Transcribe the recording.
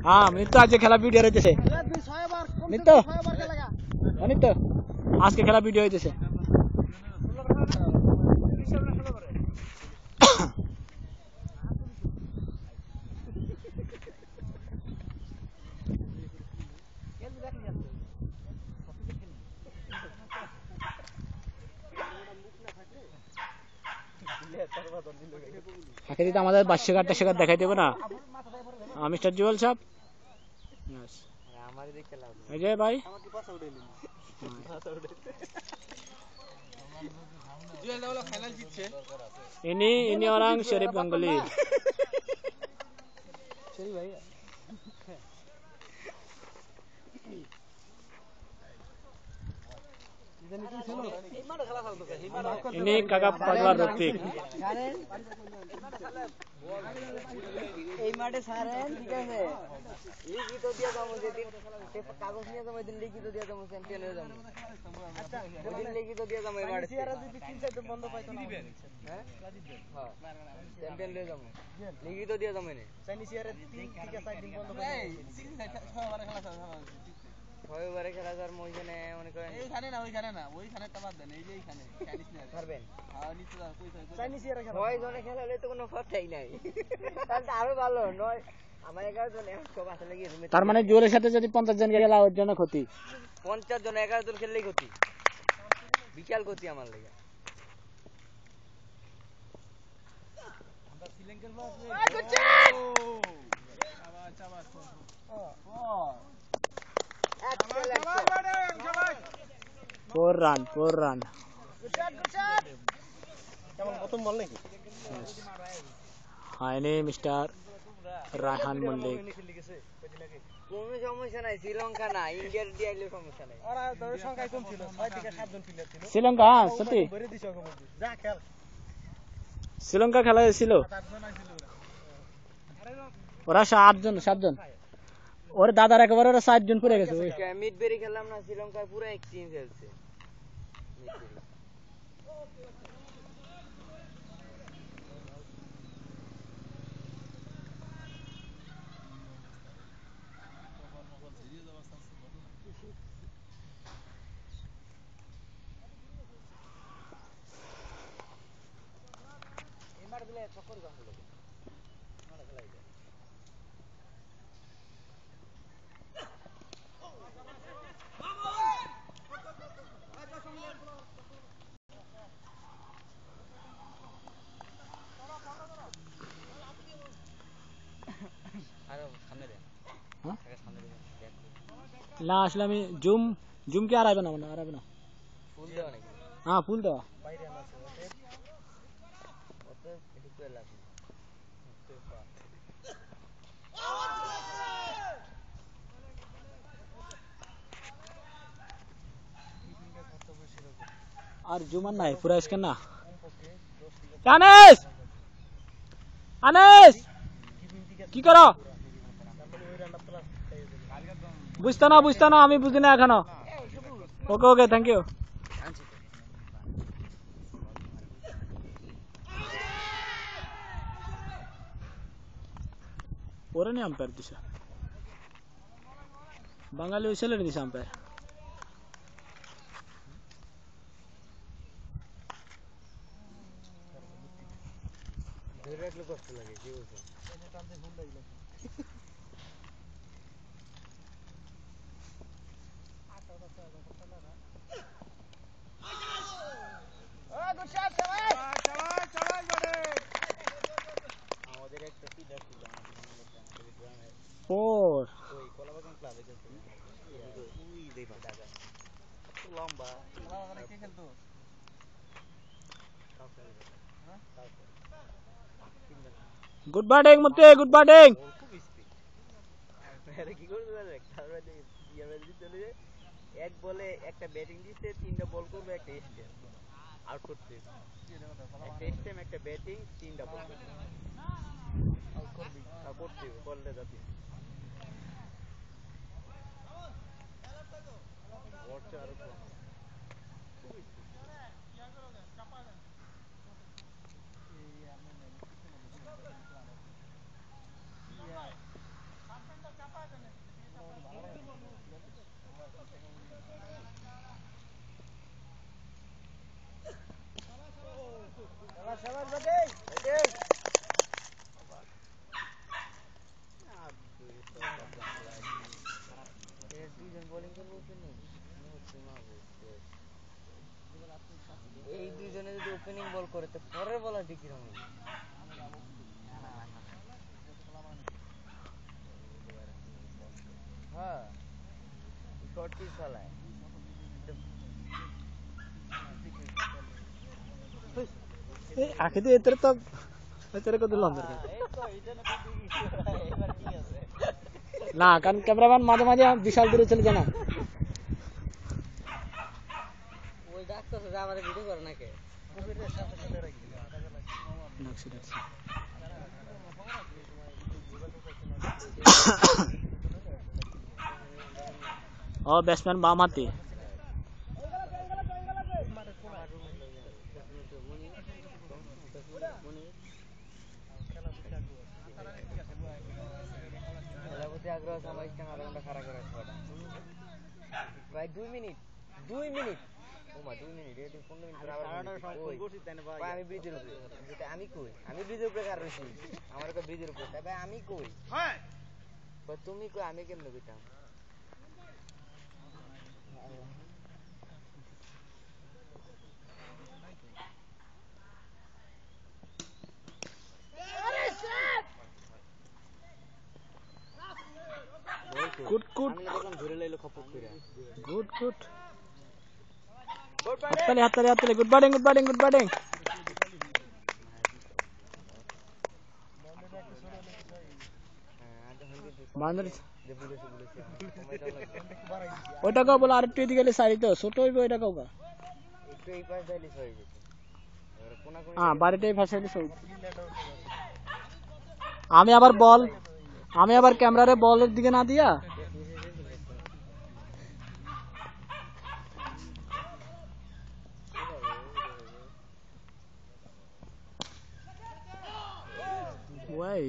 হ্যাঁ মিত্র আজকে খেলা ভিডিও হইতেছে মিত্র অনিত্য আজকে খেলা ভিডিও হইতেছে আখেরি তো আমাদের 500 দেখাই দেবে না মিস্টার জুয়েল সাহেব এই যে ভাই ইনি orang শরীফ গাঙ্গুলি শরীফ ভাই ini kakak পাগলা রফিক এই মাঠে সারেন ঠিক আছে লিখিত দিয়া যাবো যেদিন কাগজ নিয়ে যাবো ওইদিন লিখিত দিয়া যাবো চ্যাম্পিয়ন হয়ে যাবো আচ্ছা ওইদিন লিখিত দিয়া যাবো এই মাঠে সিয়ারা যদি 3-4 বন্ধ পাইতো না হ্যাঁ হ্যাঁ চ্যাম্পিয়ন হয়ে যাবো লিখিত দিয়া যাবো এনে চাইনি সিয়ারা 3-4 দিন বন্ধ পাইতো ছয়বারে খেলা যার মইখানে মনে করেন এইখানে না ওইখানে তো বাদ দেন এই যে এইখানে চাইনিজ না পারবেন হ্যাঁ নিচে যা কই চাইনিজ এর খেলা ছয় জনে খেলা হলে তো কোনো কথাই নাই তাহলে আরো ভালো নয় আমার 11 জন সব আসলে কি তার মানে জোরের সাথে যদি 50 জন খেলা ওর জন্য ক্ষতি 50 জন 11 জন খেললেই ক্ষতি বিশাল ক্ষতি আমার লাগা আমরা শ্রীলঙ্কার বস চাবাস Four run. Good shot. Kamu প্রথম বল নাকি? হ্যাঁ ini Mr. রায়হান মল্লিক। কোনো সমস্যা নাই শ্রীলঙ্কা না ইন্ডিয়ার দিয়াইলে সমস্যা নাই। ওরা ধরে সংখ্যা কম ছিল 6 থেকে 7 জন প্লেয়ার ছিল। শ্রীলঙ্কা সত্যি? বরে দিছো কমতে। যা খেল। শ্রীলঙ্কা খেলা ছিল? 7 জন আইছিল ওরা। ওরা 7 জন। ওর দাদার একেবারে ওরা 7 জন পুরো গেছে মিডবেরি খেললাম না শ্রীলঙ্কায় পুরো এক টিম খেলছে এমার দিলে চক্কর গাঙ্গুল মারা খেলাই যায় না আসলে আমি জুম কি আর আইবে না ফুল দেওয়া নাকি হ্যাঁ ফুল দেওয়া বাইরে আছে ওতে এদিকে লাগবে আর জুমান নাই পুরা স্ক্যান না আনিস কি করো বুঝতো না আমি বুঝি না এখনো ওকে থ্যাংক ইউ ওরে নি আম্পায়ার দিছে বাঙালি ওই ছেলে দিছে আম্পায়ার ধরে রাখলে কষ্ট লাগে কি বলছো এটা টানতে ভুল লাগলো আমাদের একটা সিডা ছিল আমাদের গ্রামের ফোর ওই কলাবাগান ক্লাবে খেলতো ওই দেখো ঢাকা লম্বা কলাবাগানে কে খেলতো গুড ব্যাটিং মতে গুড ব্যাটিং খুব স্পিড আরে কি করবে জানেন তারপরে ইয়ারে চলে যায় এক বলে একটা ব্যাটিং দিতে তিনটা বল করবে একটা স্টেম আউট করতে একটা স্টেম একটা ব্যাটিং তিনটা বল আউট করতে করলে যাবে ওয়াচ আর খুব স্পিড চাপা দেন এই আমি কি চালায় আখি তো এতরে তো এতরে কত লম্বা না কারণ ক্যামেরাম্যান মাঝে মাঝে বিশাল দূরে চলে যায় না ওই ডাক্তার যা আমাদের ভিডিও করে নাকি ও ব্যাটসম্যান বাম হাতি আগ্রহ আমার ইচ্ছা আধা ঘন্টা খারাপ করে ভাই 2 মিনিট ওমা 2 মিনিট এটি 15 মিনিট আমি ব্রিজের উপরে আমি কই আমি ব্রিজের উপরে কার রইছি আমার একটা ব্রিজের উপরে তাই ভাই আমি কই হ্যাঁ তুমি কই আমি কেমনে কইতাম গুড গুড আমি দেখলাম ধরে লাইলো খপক কইরা গুড গুড হাততালি গুড ব্যাটিং ওইটা কাও বলে আরেকটু এদিকে গেলে সারি তো ছোট হইবে ওইটা কাও একটু এই পাশ দাইলে হয়ে যেত হ্যাঁ বাড়িটাই ফাঁসাইলে সব আমি আবার ক্যামেরারে বলের দিকে না দিয়া ওয়াই